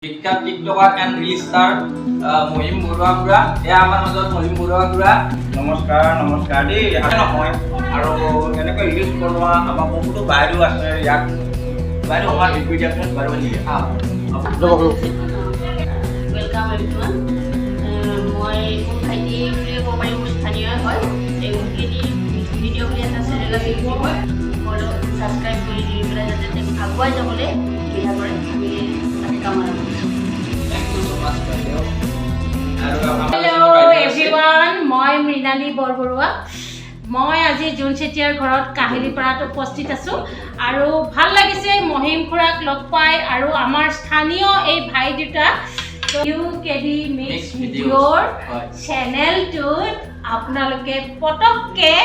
বিখ্যাত TikToker and reel star Mahim Baruah খুৰা। এয়া আমাৰ মাজত মহিম বৰুৱা খুৰা। নমস্কাৰ দেই। নহয় আৰু এনেকৈ ৰিলিজ কৰোৱা আমাৰ বহুতো বাইদেউ আছে। ইয়াক বাইদেউ আমাৰ ৰিকুই দিয়কচোন বাইদেউ নিয়ে Welcome everyone. মই ভাইটি বুলি ক'ব পাৰিম, স্থানীয় হয়। এই ভিডিঅ' বুলি এটা চেনেল আছে, মই ছাবস্ক্ৰাইব কৰি দি পেলাই যাতে আগুৱাই যাবলৈ সুবিধা কৰে, আমি তাত কামনা কৰিছোঁ। হেল্ল' এভৰিৱান, মই মৃণালী বৰবৰুৱা। মই আজি জোন চেতিয়াৰ ঘৰত কাহিলীপাৰাত উপস্থিত আছোঁ আৰু ভাল লাগিছে মহিম খুৰাক লগ পাই আৰু আমাৰ স্থানীয় এই ভাই দুটা UKB মিক্স ভিডিঅ'ৰ চেনেলটোত আপোনালোকে পটককৈ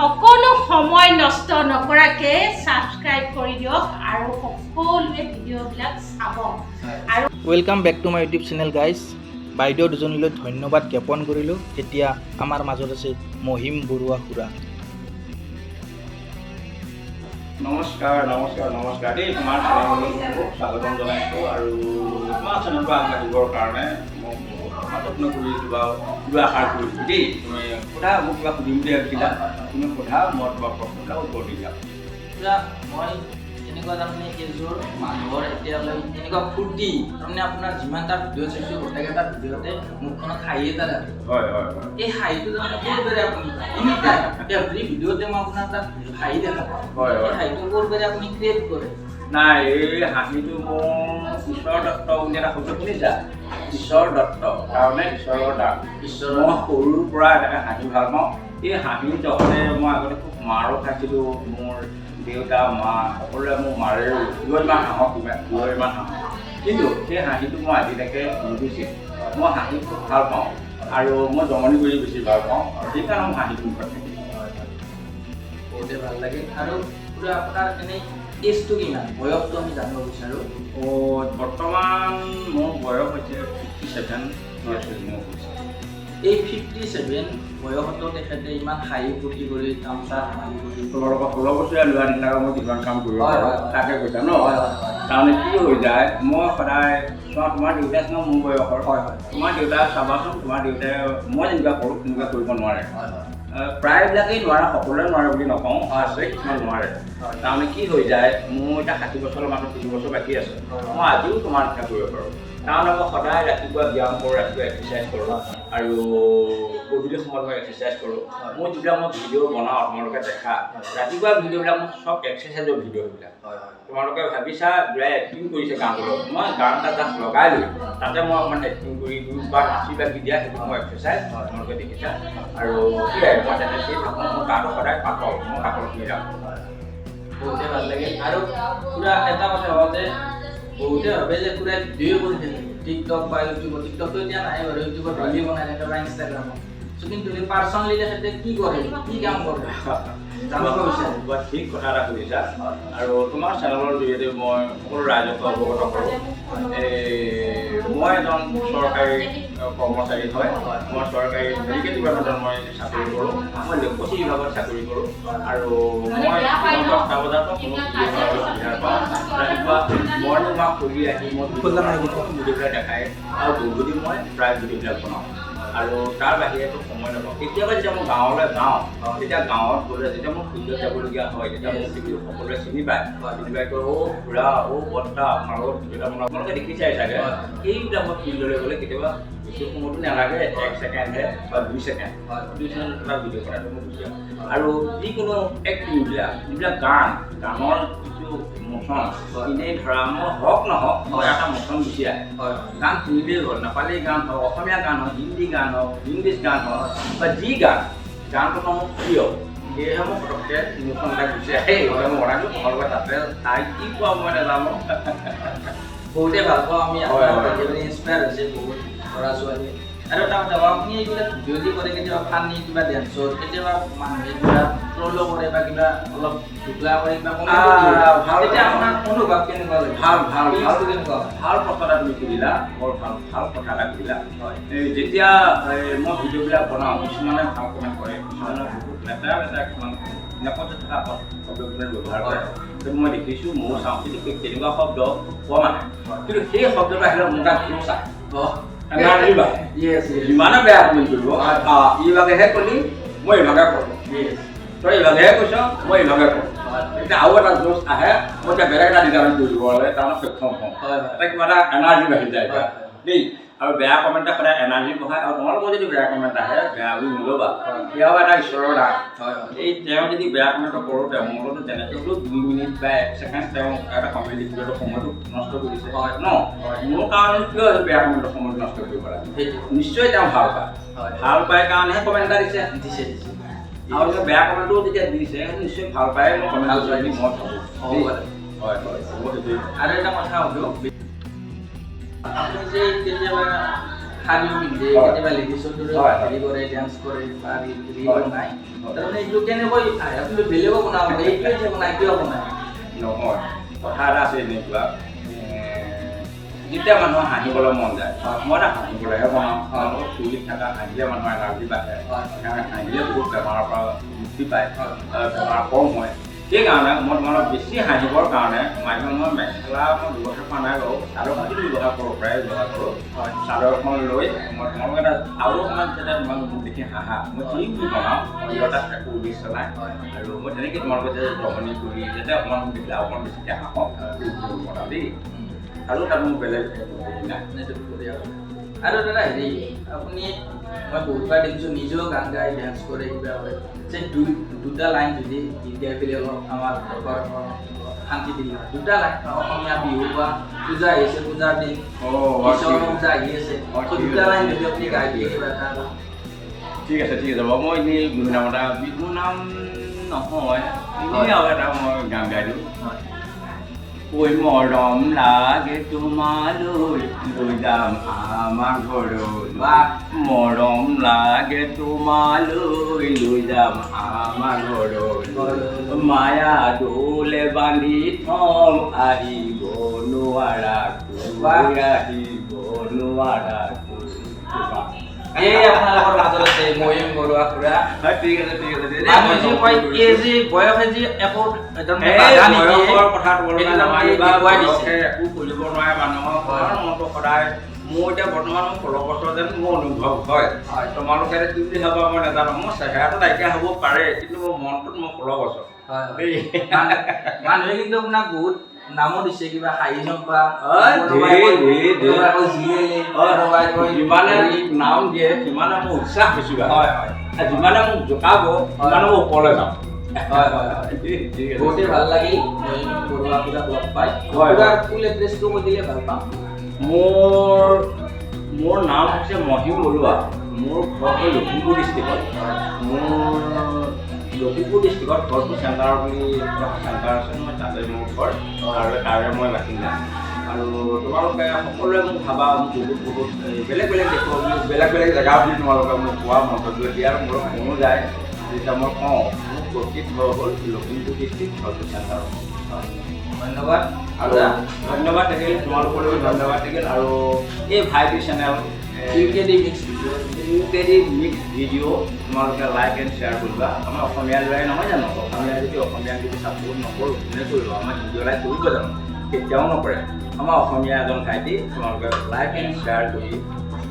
অকণো সময় নষ্ট নকৰাকৈ ছাবস্ক্ৰাইব কৰি দিয়ক আৰু সকলোৱে ভিডিঅ'বিলাক চাব। আৰু welcome back to my YouTube channel guys. বাইদেউ দুজনীলৈ ধন্যবাদ জ্ঞাপন কৰিলোঁ। এতিয়া আমাৰ মাজত আছে মহিম বৰুৱা খুৰা। নমস্কাৰ দেই। তোমাৰ চেনেললৈ খুব স্বাগতম জনাইছোঁ আৰু তোমাৰ চেনেলটো আগবাঢ়িবৰ কাৰণে মই যত্ন কৰিছোঁ বা কিবা আশা কৰিছোঁ দেই। তুমি সোধা, মোক কিবা সুধিম বুলি ভাবিছিলা, তুমি সোধা, মই তোমাৰ প্ৰশ্নবিলাক উত্তৰ দি যাম। খুৰা, মই এনেকুৱা তাৰমানে এইযোৰ মানুহৰ এতিয়ালৈ এনেকুৱা ফূৰ্তি, তাৰমানে আপোনাৰ যিমানটা ভিডিঅ' চাইছোঁ গোটেইকেইটা ভিডিঅ'তে মুখখনত হাঁহি এটা থাকে। হয়। এই হাঁহিটো তাৰমানে ক'ৰবাৰে আপুনি এনি টাইম এভৰি ভিডিঅ'তে মই আপোনাৰ তাত হাঁহি দেখা পাওঁ। হয়। এই হাঁহিটো ক'ৰবাৰে আপুনি ক্ৰিয়েট কৰে? নাই, এই হাঁহিটো মোৰ ঈশ্বৰ দত্ত বুলি এটা শব্দ শুনিছা? ঈশ্বৰ দত্ত, তাৰমানে ঈশ্বৰৰ দান। মই সৰুৰ পৰা এনেকৈ হাঁহি ভাল পাওঁ। এই হাঁহিৰ জহতে মই আগতে খুব মাৰো খাইছিলোঁ। মোৰ দেউতা, মা সকলোৱে মোক মাৰে, কিয় ইমান হাঁহক, ইমান হাঁহক। কিন্তু সেই হাঁহিটো মই আজিলৈকে নিবিচাৰোঁ। মই হাঁহি খুব ভাল পাওঁ আৰু মই জমনি কৰি বেছি ভাল পাওঁ আৰু সেইকাৰণে মই হাঁহিটো মুখত থাকিম। বহুতে ভাল লাগে। আৰু খুৰা, আপোনাৰ এনেই এজটো কিমান, বয়সটো আমি জানিব বিচাৰোঁ। বৰ্তমান মোৰ বয়স হৈছে 57 ইয়াৰ্ছ মোৰ হৈছে। এই 57 বয়সতো তেখেতে ইমান হাঁহি ফূৰ্তি কৰি তামচা হাঁহি কৰি 16 বছৰীয়া ল'ৰা নিচিনাকৈ মই কিছুমান কাম কৰিব হয়, পাৰোঁ। হয়, হয়। তাকে কৈছা ন? হয়। তাৰমানে কি হৈ যায়, মই সদায় চোৱা, তোমাৰ দেউতাই চোৱা মোৰ বয়সৰ। হয়। তোমাৰ দেউতাই চাবাচোন, তোমাৰ দেউতাই মই যেনেকুৱা কৰোঁ তেনেকুৱা কৰিব নোৱাৰে। হয়। প্ৰায়বিলাকেই নোৱাৰে, সকলোৱে নোৱাৰে বুলি নকওঁ, আছে কিছুমান নোৱাৰে। তাৰমানে কি হৈ যায়, মোৰ এতিয়া 60 বছৰৰ মাত্ৰ 3 বছৰ বাকী আছে। মই আজিও তোমাৰ নিচিনা কৰিব পাৰোঁ। তাৰমানে মই সদায় ৰাতিপুৱা ব্যায়াম কৰোঁ, ৰাতিপুৱা এক্সাৰচাইজ কৰোঁ আৰু গধূলি সময়ত মই এক্সাৰচাইজ কৰোঁ। মোৰ যিবিলাক মই ভিডিঅ' বনাওঁ তোমালোকে দেখা, ৰাতিপুৱা ভিডিঅ'বিলাক মোৰ চব এক্সাৰচাইজৰ ভিডিঅ'বিলাক। তোমালোকে ভাবিছা বোলে এক্টিং কৰিছে গানটোৰ লগত, মই গান এটা জাষ্ট লগাই লৈ তাতে মই অকণমান এক্টিং কৰি দিওঁ বা নাচি বাগি দিয়া, সেইটো মই এক্সাৰচাইজ তোমালোকে দেখিছা। আৰু সেয়াই মই তেনেকেই থাকোঁ। মোৰ গাটো সদায় পাতল, মই পাতলখিনি ৰাখোঁ। বহুতে ভাল লাগে। আৰু খুৰা, এটা কথা হ'ল যে বহুতে ভাবে যে খুৰাই ভিডিঅ' কৰি থাকে টিকটক বা ইউটিউবত। টিকটকটো এতিয়া নাই বাৰু, ইউটিউবত ভিডিঅ' বনাই থাকে বা ইনষ্টাগ্ৰামত। কিন্তু পাৰ্চনেলি তেখেতে কি কৰে, কি কাম কৰে জানিব বিচাৰে। ঠিক কথা এটা সুধিছা আৰু তোমাৰ চেনেলৰ জৰিয়তে মই সকলো ৰাইজক অৱগত কৰোঁ। মই এজন চৰকাৰী কৰ্মচাৰী হয়। মই চৰকাৰী মেডিকেল ডিপাৰ্টমেণ্টত মই চাকৰি কৰোঁ। মই লোকসী বিভাগত চাকৰি কৰোঁ আৰু মই 10টা বজাৰ পৰা কোনো সুবিধা পাওঁ। ৰাতিপুৱা মৰ্ণিং ৱাক কৰি আহি মই ভিডিঅ'বিলাক দেখাই আৰু গধূলি মই প্ৰায় ভিডিঅ'বিলাক বনাওঁ আৰু তাৰ বাহিৰেতো সময় নাপাওঁ। কেতিয়াবা যেতিয়া মই গাঁৱলৈ যাওঁ, তেতিয়া গাঁৱত গ'লে যেতিয়া মোৰ ভিডিঅ'ত যাবলগীয়া হয়, তেতিয়া মোক সকলোৱে চিনি পায়। চিনি পাই কয়, অ' খুৰা, অ' বৰ্তা, আপোনাৰ লগত ভিডিঅ' এটা বনাওঁ। আপোনালোকে দেখিছাই চাগে। এইবিলাক মই ফিল্ডলৈ গ'লে কেতিয়াবা বেছি সময়তো নালাগে, 1 ছেকেণ্ডহে বা 2 ছেকেণ্ড। 2 ছেকেণ্ড এটা ভিডিঅ' বনাই মই গুচি যাওঁ। আৰু যিকোনো এক্টিংবিলাক, যিবিলাক গানৰ যিটো মোচন, এনেই ধৰা মই হওক নহওক মই এটা মোচন গুচি আহে। গান শুনিলেই হ'ল, নেপালী গান হওক, অসমীয়া গান হওক, হিন্দী গান হওক, ইংলিছ গান হওক বা যি গানটো মোৰ প্ৰিয়, সেয়েহে মই পটককৈ মোচন এটা গুচি আহে। এইভাগে মই বনাইছোঁ। তোমালোকে তাতে তাই কি কোৱা মই নাজানো। বহুতে ভাল পাওঁ আমি ইনস্পায়াৰ হৈছে বহুত ল'ৰা ছোৱালী। আৰু এটা কথা, আপুনি এইবিলাক ভিডিঅ' যি কৰে কেতিয়াবা ফানি কিবা ডেন্সৰ, কেতিয়াবা মানুহে কিবা ট্ৰলো কৰে বা কিবা অলপ ঢুকলা কৰে বা তেতিয়া আপোনাৰ অনুভৱ কেনেকুৱা লাগে? ভাল কেনেকুৱা? ভাল কথা এটা তুমি সুধিলা, বৰ ভাল কথা এটা সুধিলা। যেতিয়া মই ভিডিঅ'বিলাক বনাওঁ, কিছুমানে ভাল কমেণ্ট কৰে, কিছুমানে বহুত লেতেৰা কিছুমান নেপথ্যত থকা শব্দখিনি ব্যৱহাৰ কৰে মই দেখিছোঁ মোৰ চাওঁ কিন্তু তেনেকুৱা শব্দ কম আহে কিন্তু সেই শব্দটো আহিলে মোৰ তাত ক্ল'জ আহে এনাৰ্জি বাঢ়ে যিমানে বেয়া কমেণ্ট কৰিব ইভাগেহে ক'লি মই ইভাগে কৰোঁ তই ইভাগেহে কৈছ মই ইভাগে কৰোঁ এতিয়া আৰু এটা জোচ আহে মই এতিয়া বেলেগ এটা ডিজাইন কৰি দিবলৈ তাৰমানে সক্ষম হওঁ এটা কিবা এটা এনাৰ্জি বাঢ়ি যায় দেই আৰু বেয়া কমেণ্টে সদায় এনাৰ্জি বঢ়ায় আৰু তোমালোকৰ যদি বেয়া কমেণ্ট আহে বেয়া বুলি নল'বা সেয়াও এটা ঈশ্বৰৰ দান এই তেওঁ যদি বেয়া কমেণ্টটো কৰোঁতে মোৰতো তেনেকৈ হ'লেও 2 মিনিট বা 1 ছেকেণ্ড তেওঁ এটা কমেণ্ট ভিডিঅ'টো সময়টো নষ্ট কৰিছে ন মোৰ কাৰণে কিয় বেয়া কমেণ্টৰ সময়টো নষ্ট কৰিব লাগে নিশ্চয় তেওঁ ভাল পায় কাৰণেহে কমেণ্ট এটা দিছে আৰু বেয়া কমেণ্টটো যেতিয়া দিছে নিশ্চয় ভাল পায় মই কমেণ্ট মই ভাবোঁ হয় আৰু এটা কথা সুধোঁ আপুনি যে কেতিয়াবা শাৰী পিন্ধে কেতিয়াবা লেডিছৰ দৰে হেৰি কৰে ডান্স কৰে বা ৰিল বনায় তাৰমানে এইটো কেনেকৈ আহে আপুনি বেলেগো বনাব এইটোৱে যে বনায় কিয় বনায় নহয় কথা এটা আছে এনেকুৱা যেতিয়া মানুহৰ হাঁহিবলৈ মন যায় মই এটা হাঁহিবলৈহে বনাওঁ চুলিত থকা হাঁহিলে মানুহৰ এনাৰ্জি বাঢ়ে সেইকাৰণে হাঁহিলে বহুত বেমাৰৰ পৰা মুক্তি পায় বেমাৰ কম হয় সেইকাৰণে মই তোমালোক বেছি হাঁহিবৰ কাৰণে মাজে মই মেখেলা মই ব্যৱহাৰ কৰা নাই বাৰু চাদৰখন ব্যৱহাৰ কৰোঁ প্ৰায় ব্যৱহাৰ কৰোঁ চাদৰখন লৈ মই তোমালোক এটা আৰু অকণমান যাতে তোমালোক মোক দেখি হাঁহা মই কি বুলি বনাওঁ সিহঁত তাত একো উদ্দেশ্য নাই আৰু মই তেনেকৈ তোমালোকে যে জমনি কৰি যাতে অকণমান মোক দেখিলে অকণমান বেছিকৈ হাঁহক বনাওঁ দেই আৰু তাত মোক বেলেগ নাই আৰু দাদা হেৰি আপুনি মই বহুতবাৰ দেখিছোঁ নিজেও গান গাই ডান্স কৰে কিবা হয় যে দুটা লাইন যদি গীত গাই পেলাই অলপ আমাৰ শান্তি দিলে দুটা লাইন অসমীয়া বিহু বা পূজা আহিছে পূজাৰ দিন ঈশ্বৰৰ পূজা আহি আছে দুটা লাইন যদি আপুনি গাই দিয়ে কিবা এটা ঠিক আছে বাৰু মই এনেই বিহু নাম এটা বিহু নাম নহয় এনেই আৰু এটা মই গান গাই দিওঁ ঐ মৰম লাগে তোমালৈ লৈ যাম আমাৰ ঘৰলৈ মৰম লাগে তোমালৈ লৈ যাম আমাৰ ঘৰলৈ মায়া দোলে বান্ধি থম আহিব নোৱাৰা আহিব নোৱাৰা এই আপোনালোকৰ মাজত আছে মহিম বৰুৱা খুৰা ঠিক আছে মানুহে যি কয় এই যি বয়সে যি একো কথা একো কৰিব নোৱাৰে মানুহৰ মনটো সদায় মোৰ এতিয়া বৰ্তমান 16 বছৰ যেন মোৰ অনুভৱ হয় তোমালোকে কি বুলি ভাবা মই নাজানো মোৰ চেহেৰাটো নাইকিয়া হ'ব পাৰে কিন্তু মোৰ মনটোত মোৰ 16 বছৰ মানুহে কিন্তু আপোনাক বহুত নামো দিছে কিবা হাঁহি চম্পা যিমানে নাম দিয়ে সিমানে মোৰ উৎসাহ বেছি হয় যিমানে মোক জোকাব সিমানে মই ওপৰলৈ যাম বহুতেই ভাল লাগিল বৰুৱা খুৰাক লগ পাই ফুল এড্ৰেছটো কৈ দিলে ভাল পাম মোৰ নাম হৈছে মহিম বৰুৱা মোৰ ঘৰ হ'ল লখিমপুৰ ডিষ্ট্ৰিক্টত মোৰ লখিমপুৰ ডিষ্ট্ৰিক্টত ঘৰটো চেণ্টাৰ বুলি চেণ্টাৰ আছে মই তাতে মোৰ ঘৰ আৰু তাৰে মই বাসিন্দা আৰু তোমালোকে সকলোৱে মোক ভাবা মোক বহুত বেলেগ বেলেগ দেশৰ বেলেগ বেলেগ জেগা বুলি তোমালোকে মোক কোৱা মন্তব্য দিয়ে আৰু মোৰ মনো যায় যেতিয়া মই কওঁ মোৰ প্ৰকৃত ঘৰ হ'ল লখিমপুৰ ডিষ্ট্ৰিক্ট ঘৰটো চেণ্টাৰ ধন্যবাদ আৰু ধন্যবাদ থাকিল তোমালোকলৈও ধন্যবাদ থাকিল আৰু এই ভাইটি চেনেল ইউকেডি মিক্স ভিডিঅ' তোমালোকে লাইক এণ্ড শ্বেয়াৰ কৰিবা আমাৰ অসমীয়া ল'ৰাই নহয় জানো অসমীয়া যদি ছাপোৰ্ট নকৰোঁ কোনে কৰিব আমাৰ ভিডিঅ' লাইক কৰিব জানো কেতিয়াও নকৰে আমাৰ অসমীয়া এজন ভাইটি তোমালোকে লাইক এণ্ড শ্বেয়াৰ কৰি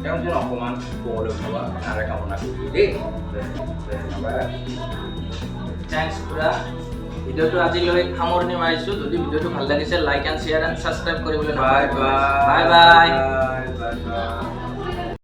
তেওঁ যেন অকণমান ক'বলৈ পাবা তাৰে কামনা কৰিছোঁ দেই থেংকছ খুৰা ভিডিঅ'টো আজিলৈ সামৰণি মাৰিছোঁ যদি ভিডিঅ'টো ভাল লাগিছে like and share and subscribe কৰিবলৈ নাপাহৰিব বাই বাই